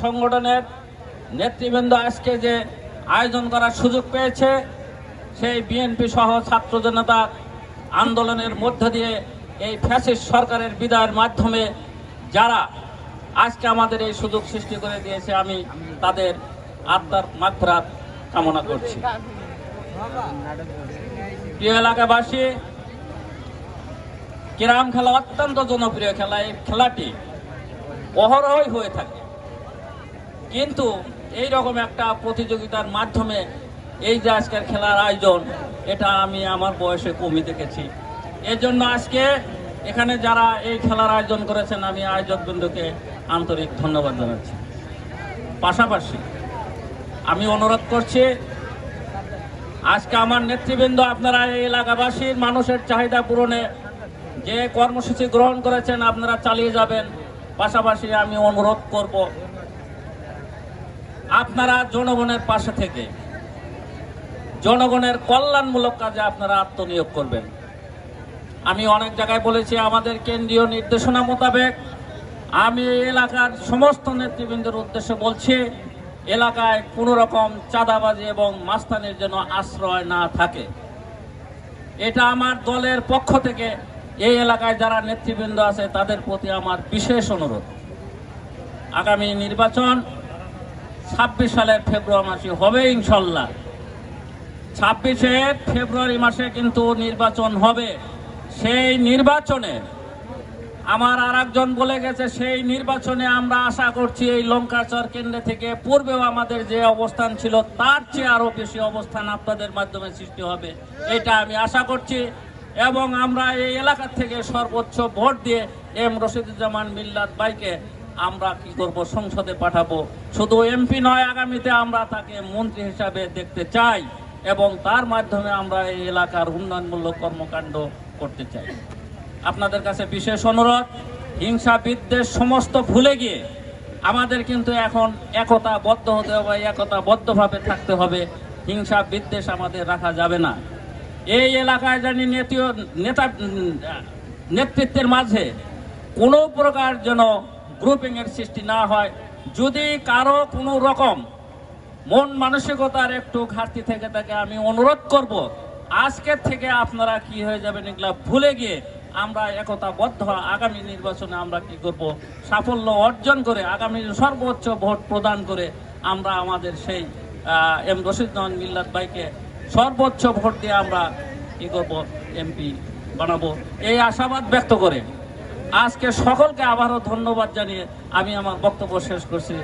সংগঠনের নেতৃবৃন্দ আজকে যে আয়োজন করার সুযোগ পেয়েছে, সেই বিএনপি সহ ছাত্র জনতা আন্দোলনের মধ্য দিয়ে এই ফ্যাসিস্ট সরকারের বিদায়ের মাধ্যমে যারা আজকে আমাদের এই সুযোগ সৃষ্টি করে দিয়েছে, আমি তাদের আত্মার মাগফিরাত কামনা করছি। প্রিয় এলাকাবাসী, ক্যারাম খেলা অত্যন্ত জনপ্রিয় খেলা। এই খেলাটি অহরহই হয়ে থাকে, কিন্তু এই রকম একটা প্রতিযোগিতার মাধ্যমে এই যে আজকের খেলার আয়োজন, এটা আমি আমার বয়সে কমই দেখেছি। এজন্য আজকে এখানে যারা এই খেলার আয়োজন করেছেন, আমি আয়োজকবৃন্দকে আন্তরিক ধন্যবাদ জানাচ্ছি। পাশাপাশি আমি অনুরোধ করছি, আজকে আমার নেতৃবৃন্দ আপনারা এই এলাকাবাসীর মানুষের চাহিদা পূরণে যে কর্মসূচি গ্রহণ করেছেন, আপনারা চালিয়ে যাবেন। পাশাপাশি আমি অনুরোধ করব, আপনারা জনগণের পাশে থেকে জনগণের কল্যাণমূলক কাজে আপনারা আত্মনিয়োগ করবেন। আমি অনেক জায়গায় বলেছি, আমাদের কেন্দ্রীয় নির্দেশনা মোতাবেক আমি এলাকার সমস্ত নেতৃবৃন্দের উদ্দেশ্যে বলছি, এলাকায় কোনো রকম চাঁদাবাজি এবং মাস্তানির জন্য আশ্রয় না থাকে। এটা আমার দলের পক্ষ থেকে এই এলাকায় যারা নেতৃবৃন্দ আছে তাদের প্রতি আমার বিশেষ অনুরোধ। আগামী নির্বাচন 26 সালের ফেব্রুয়ারি মাসে হবে ইনশাল্লাহ। 26 ফেব্রুয়ারি মাসে কিন্তু নির্বাচন হবে। সেই নির্বাচনে আমার আর একজন বলে গেছে, সেই নির্বাচনে আমরা আশা করছি এই লঙ্কাচর কেন্দ্র থেকে পূর্বেও আমাদের যে অবস্থান ছিল তার চেয়ে আরো বেশি অবস্থান আপনাদের মাধ্যমে সৃষ্টি হবে, এটা আমি আশা করছি। এবং আমরা এই এলাকা থেকে সর্বোচ্চ ভোট দিয়ে এম রশিদুজ্জামান মিল্লাত ভাইকে আমরা কি করব, সংসদে পাঠাবো। শুধু এমপি নয়, আগামীতে আমরা তাকে মন্ত্রী হিসাবে দেখতে চাই এবং তার মাধ্যমে আমরা এই এলাকার উন্নয়নমূলক কর্মকাণ্ড করতে চাই। আপনাদের কাছে বিশেষ অনুরোধ, হিংসা বিদ্বেষ সমস্ত ভুলে গিয়ে আমাদের কিন্তু এখন একতাবদ্ধ হতে হবে, একতাবদ্ধভাবে থাকতে হবে। হিংসা বিদ্বেষ আমাদের রাখা যাবে না। এই এলাকায় জানি নেতৃত্বের মাঝে কোনো প্রকার যেন গ্রুপিংয়ের সৃষ্টি না হয়। যদি কারো কোনো রকম মন মানসিকতার একটু ঘাটতি থেকে থাকে, আমি অনুরোধ করব, আজকের থেকে আপনারা কি হয়ে যাবেন, এগুলা ভুলে গিয়ে আমরা একতাবদ্ধ আগামী নির্বাচনে আমরা কি করব, সাফল্য অর্জন করে আগামী সর্বোচ্চ ভোট প্রদান করে আমরা আমাদের সেই এম রশিদুজ্জামান মিল্লাত ভাইকে সর্বোচ্চ ভোট দিয়ে আমরা কি করব, এমপি বানাবো। এই আশাবাদ ব্যক্ত করে আজকে সকলকে আবারও ধন্যবাদ জানিয়ে আমি আমার বক্তব্য শেষ করছি।